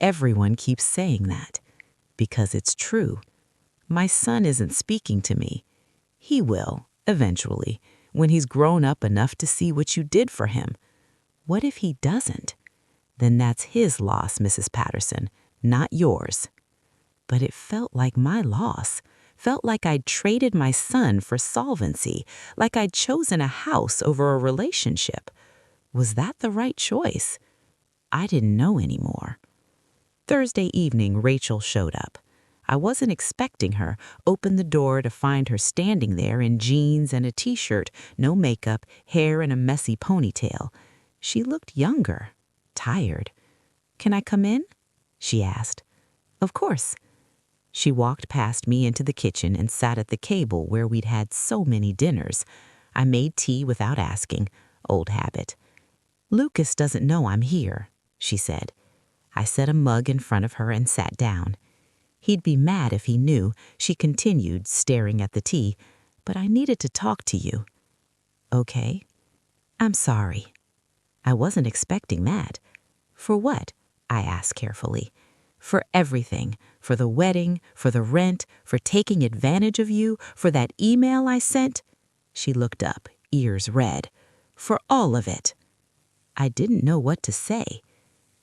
Everyone keeps saying that, because it's true. My son isn't speaking to me. He will, eventually, when he's grown up enough to see what you did for him. What if he doesn't? Then that's his loss, Mrs. Patterson, not yours. But it felt like my loss. Felt like I'd traded my son for solvency, like I'd chosen a house over a relationship. Was that the right choice? I didn't know anymore. Thursday evening, Rachel showed up. I wasn't expecting her, opened the door to find her standing there in jeans and a t-shirt, no makeup, hair in a messy ponytail. She looked younger, tired. Can I come in? She asked. Of course. She walked past me into the kitchen and sat at the table where we'd had so many dinners. I made tea without asking, old habit. Lucas doesn't know I'm here, she said. I set a mug in front of her and sat down. He'd be mad if he knew, she continued, staring at the tea, but I needed to talk to you. Okay. I'm sorry. I wasn't expecting that. For what? I asked carefully. For everything. For the wedding, for the rent, for taking advantage of you, for that email I sent. She looked up, ears red. For all of it. I didn't know what to say.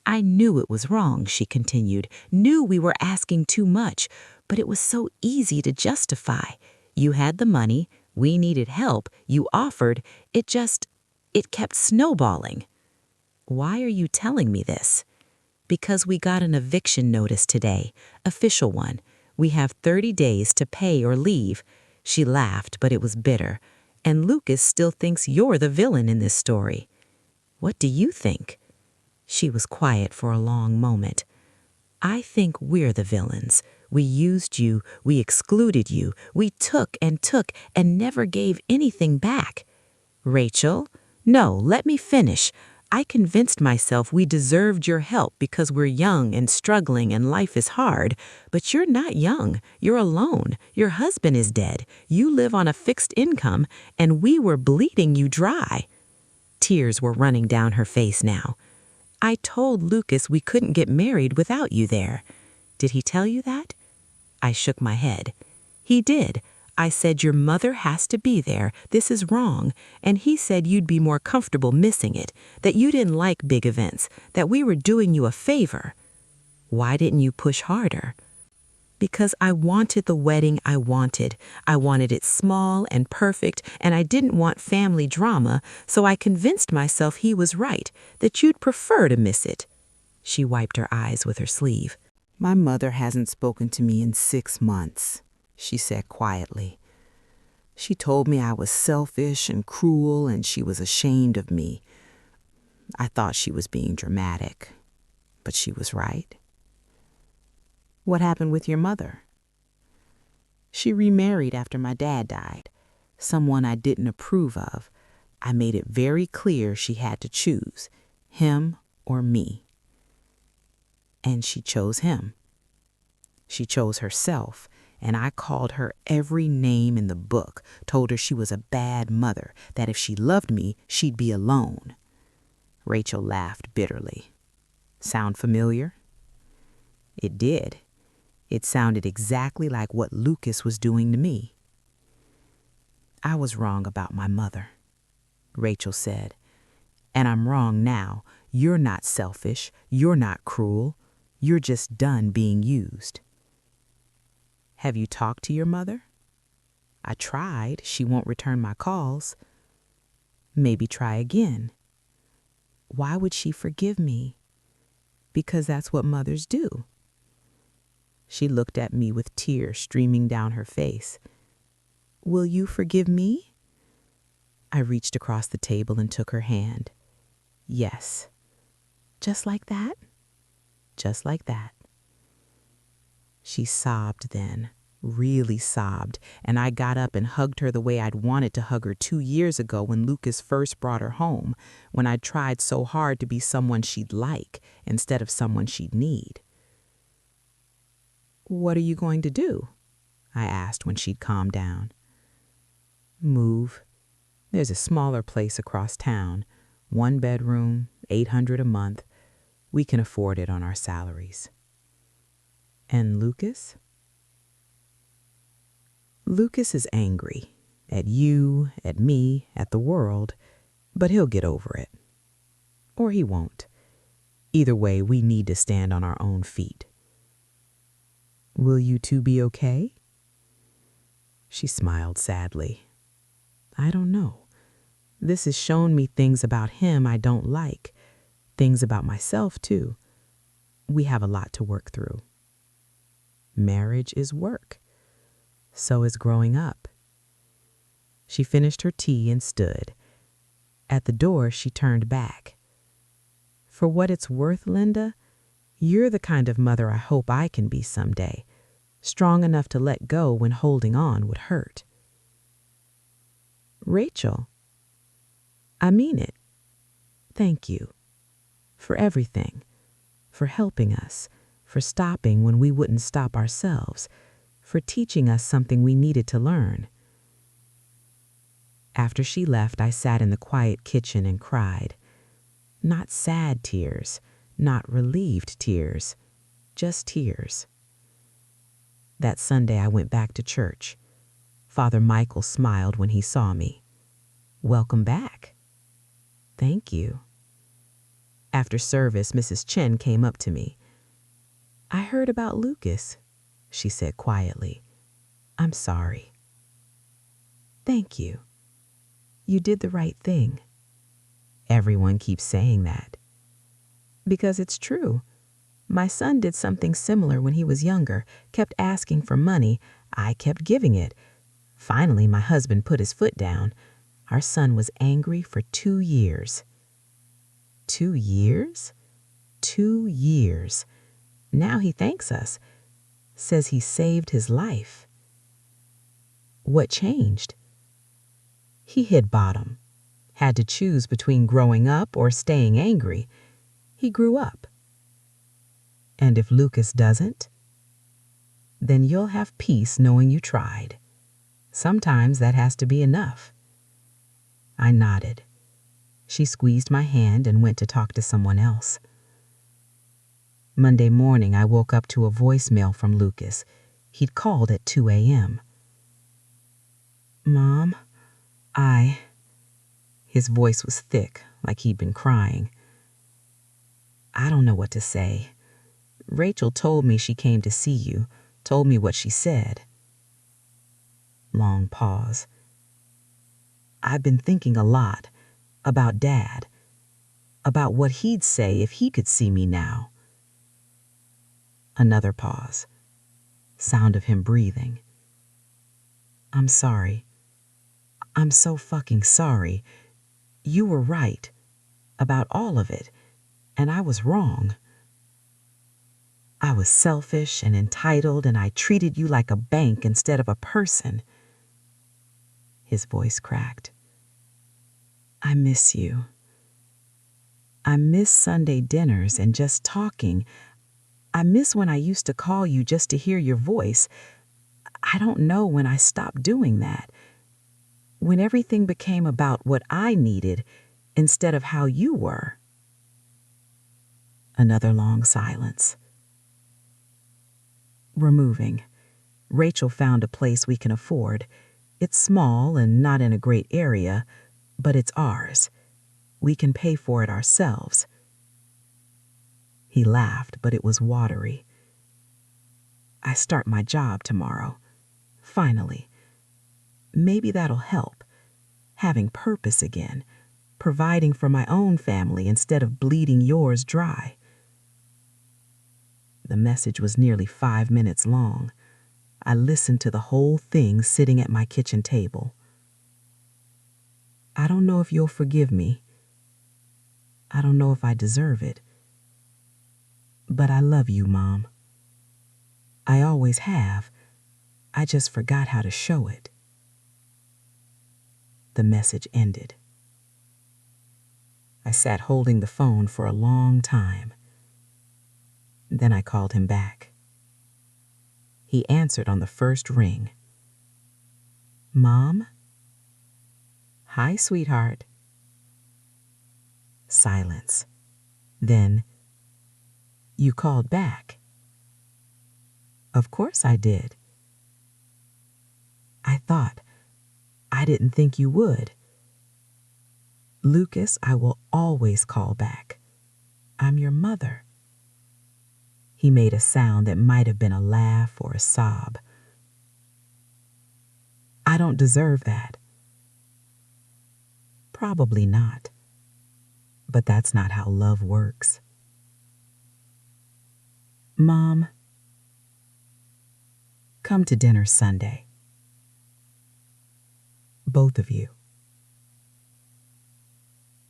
I knew it was wrong, she continued, knew we were asking too much, but it was so easy to justify. You had the money, we needed help, you offered, it kept snowballing. Why are you telling me this? Because we got an eviction notice today, official one. We have 30 days to pay or leave. She laughed, but it was bitter. And Lucas still thinks you're the villain in this story. What do you think? She was quiet for a long moment. I think we're the villains. We used you, we excluded you, we took and never gave anything back. Rachel? No, let me finish. I convinced myself we deserved your help because we're young and struggling and life is hard. But you're not young. You're alone. Your husband is dead. You live on a fixed income, and we were bleeding you dry. Tears were running down her face now. I told Lucas we couldn't get married without you there. Did he tell you that? I shook my head. He did. I said your mother has to be there, this is wrong, and he said you'd be more comfortable missing it, that you didn't like big events, that we were doing you a favor. Why didn't you push harder? Because I wanted the wedding I wanted. I wanted it small and perfect, and I didn't want family drama, so I convinced myself he was right, that you'd prefer to miss it. She wiped her eyes with her sleeve. My mother hasn't spoken to me in 6 months, she said quietly. She told me I was selfish and cruel and she was ashamed of me. I thought she was being dramatic, but she was right. What happened with your mother? She remarried after my dad died, someone I didn't approve of. I made it very clear she had to choose, him or me. And she chose him. She chose herself, and I called her every name in the book, told her she was a bad mother, that if she loved me, she'd be alone. Rachel laughed bitterly. Sound familiar? It did. It sounded exactly like what Lucas was doing to me. I was wrong about my mother, Rachel said. And I'm wrong now. You're not selfish. You're not cruel. You're just done being used. Have you talked to your mother? I tried. She won't return my calls. Maybe try again. Why would she forgive me? Because that's what mothers do. She looked at me with tears streaming down her face. Will you forgive me? I reached across the table and took her hand. Yes. Just like that? Just like that. She sobbed then, really sobbed, and I got up and hugged her the way I'd wanted to hug her 2 years ago when Lucas first brought her home, when I'd tried so hard to be someone she'd like instead of someone she'd need. What are you going to do? I asked when she'd calmed down. Move. There's a smaller place across town, 1 bedroom, $800 a month. We can afford it on our salaries. And Lucas? Lucas is angry. At you, at me, at the world. But he'll get over it. Or he won't. Either way, we need to stand on our own feet. Will you two be okay? She smiled sadly. I don't know. This has shown me things about him I don't like. Things about myself, too. We have a lot to work through. Marriage is work. So is growing up. She finished her tea and stood. At the door, she turned back. For what it's worth, Linda, you're the kind of mother I hope I can be someday, strong enough to let go when holding on would hurt. Rachel, I mean it. Thank you. For everything. For helping us. For stopping when we wouldn't stop ourselves. For teaching us something we needed to learn. After she left, I sat in the quiet kitchen and cried. Not sad tears, not relieved tears, just tears. That Sunday I went back to church. Father Michael smiled when he saw me. Welcome back. Thank you. After service, Mrs. Chen came up to me. I heard about Lucas, she said quietly. I'm sorry. Thank you. You did the right thing. Everyone keeps saying that. Because it's true. My son did something similar when he was younger, kept asking for money. I kept giving it. Finally, my husband put his foot down. Our son was angry for 2 years. 2 years? 2 years. Now he thanks us. Says he saved his life. What changed? He hit bottom. Had to choose between growing up or staying angry. He grew up. And if Lucas doesn't, then you'll have peace knowing you tried. Sometimes that has to be enough. I nodded. She squeezed my hand and went to talk to someone else. Monday morning, I woke up to a voicemail from Lucas. He'd called at 2 a.m. Mom, I... His voice was thick, like he'd been crying. I don't know what to say. Rachel told me she came to see you, told me what she said. Long pause. I've been thinking a lot about Dad, about what he'd say if he could see me now. Another pause. Sound of him breathing. I'm sorry. I'm so fucking sorry. You were right about all of it, and I was wrong. I was selfish and entitled, and I treated you like a bank instead of a person. His voice cracked. I miss you. I miss Sunday dinners and just talking. I miss when I used to call you just to hear your voice. I don't know when I stopped doing that. When everything became about what I needed instead of how you were. Another long silence. We're moving. Rachel found a place we can afford. It's small and not in a great area, but it's ours. We can pay for it ourselves. He laughed, but it was watery. I start my job tomorrow. Finally. Maybe that'll help. Having purpose again. Providing for my own family instead of bleeding yours dry. The message was nearly 5 minutes long. I listened to the whole thing sitting at my kitchen table. I don't know if you'll forgive me. I don't know if I deserve it. But I love you, Mom. I always have. I just forgot how to show it. The message ended. I sat holding the phone for a long time. Then I called him back. He answered on the first ring. Mom? Hi, sweetheart. Silence. Then, you called back. Of course I did. I thought. I didn't think you would. Lucas, I will always call back. I'm your mother. He made a sound that might have been a laugh or a sob. I don't deserve that. Probably not. But that's not how love works. Mom, come to dinner Sunday. Both of you.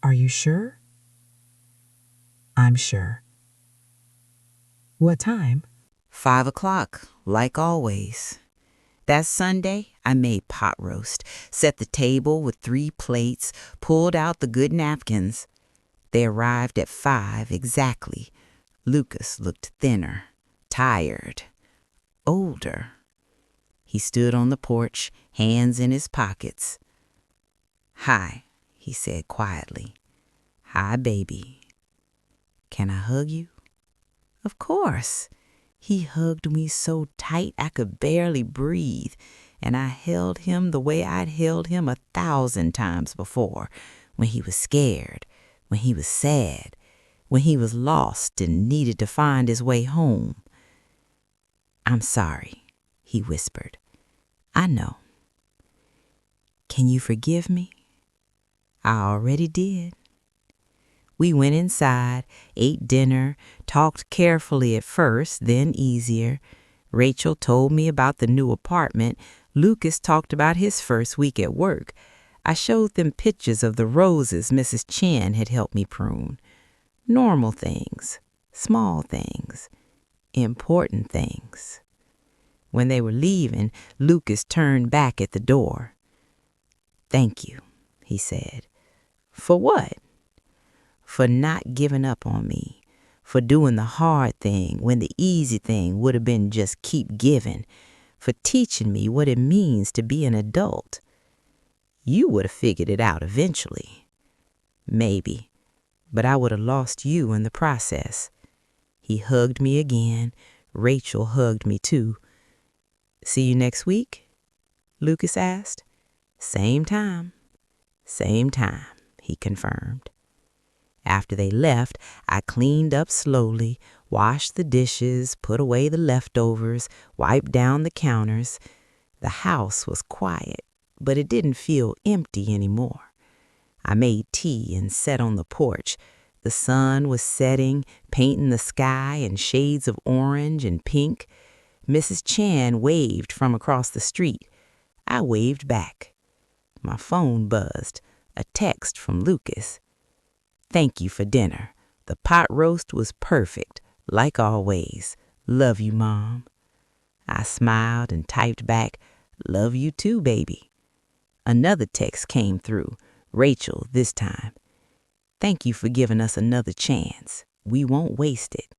Are you sure? I'm sure. What time? 5 o'clock, like always. That Sunday, I made pot roast, set the table with 3 plates, pulled out the good napkins. They arrived at 5 exactly. Lucas looked thinner, tired, older. He stood on the porch, hands in his pockets. Hi, he said quietly. Hi, baby. Can I hug you? Of course. He hugged me so tight I could barely breathe, and I held him the way I'd held him 1,000 times before, when he was scared, when he was sad, when he was lost and needed to find his way home. I'm sorry, he whispered. I know. Can you forgive me? I already did. We went inside, ate dinner, talked carefully at first, then easier. Rachel told me about the new apartment. Lucas talked about his first week at work. I showed them pictures of the roses Mrs. Chen had helped me prune. Normal things, small things, important things. When they were leaving, Lucas turned back at the door. Thank you, he said. For what? For not giving up on me, for doing the hard thing when the easy thing would have been just keep giving, for teaching me what it means to be an adult. You would have figured it out eventually. Maybe, but I would have lost you in the process. He hugged me again. Rachel hugged me too. See you next week? Lucas asked. Same time, he confirmed. After they left, I cleaned up slowly, washed the dishes, put away the leftovers, wiped down the counters. The house was quiet, but it didn't feel empty anymore. I made tea and sat on the porch. The sun was setting, painting the sky in shades of orange and pink. Mrs. Chan waved from across the street. I waved back. My phone buzzed, a text from Lucas. "Thank you for dinner. The pot roast was perfect, like always. Love you, Mom." I smiled and typed back, "Love you too, baby." Another text came through, Rachel this time. "Thank you for giving us another chance. We won't waste it."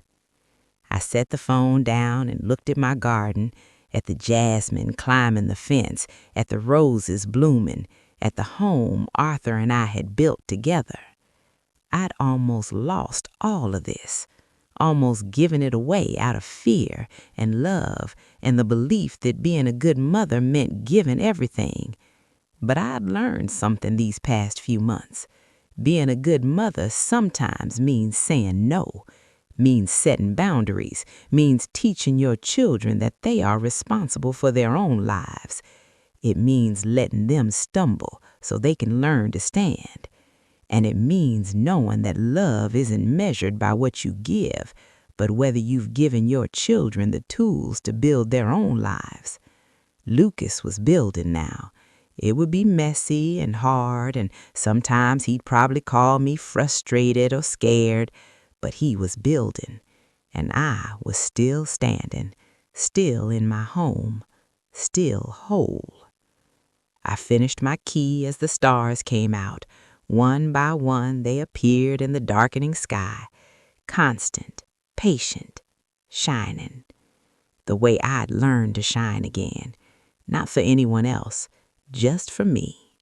I set the phone down and looked at my garden, at the jasmine climbing the fence, at the roses blooming, at the home Arthur and I had built together. I'd almost lost all of this, almost given it away out of fear and love and the belief that being a good mother meant giving everything. But I'd learned something these past few months. Being a good mother sometimes means saying no, means setting boundaries, means teaching your children that they are responsible for their own lives. It means letting them stumble so they can learn to stand. And it means knowing that love isn't measured by what you give, but whether you've given your children the tools to build their own lives. Lucas was building now. It would be messy and hard, and sometimes he'd probably call me frustrated or scared, but he was building, and I was still standing, still in my home, still whole. I finished my key as the stars came out. One by one they appeared in the darkening sky, constant, patient, shining. The way I'd learned to shine again, not for anyone else, just for me.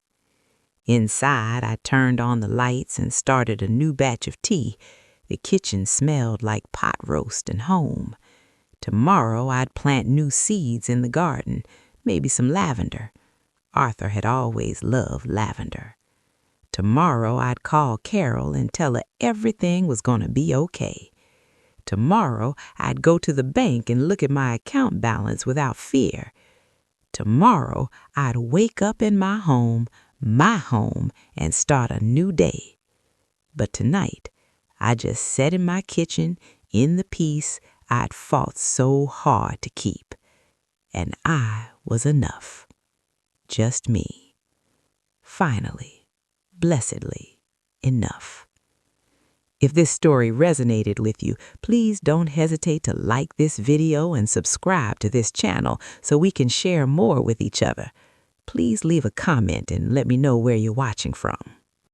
Inside, I turned on the lights and started a new batch of tea. The kitchen smelled like pot roast and home. Tomorrow, I'd plant new seeds in the garden, maybe some lavender. Arthur had always loved lavender. Tomorrow, I'd call Carol and tell her everything was going to be okay. Tomorrow, I'd go to the bank and look at my account balance without fear. Tomorrow, I'd wake up in my home, and start a new day. But tonight, I just sat in my kitchen in the peace I'd fought so hard to keep. And I was enough. Just me. Finally, blessedly enough. If this story resonated with you, please don't hesitate to like this video and subscribe to this channel so we can share more with each other. Please leave a comment and let me know where you're watching from.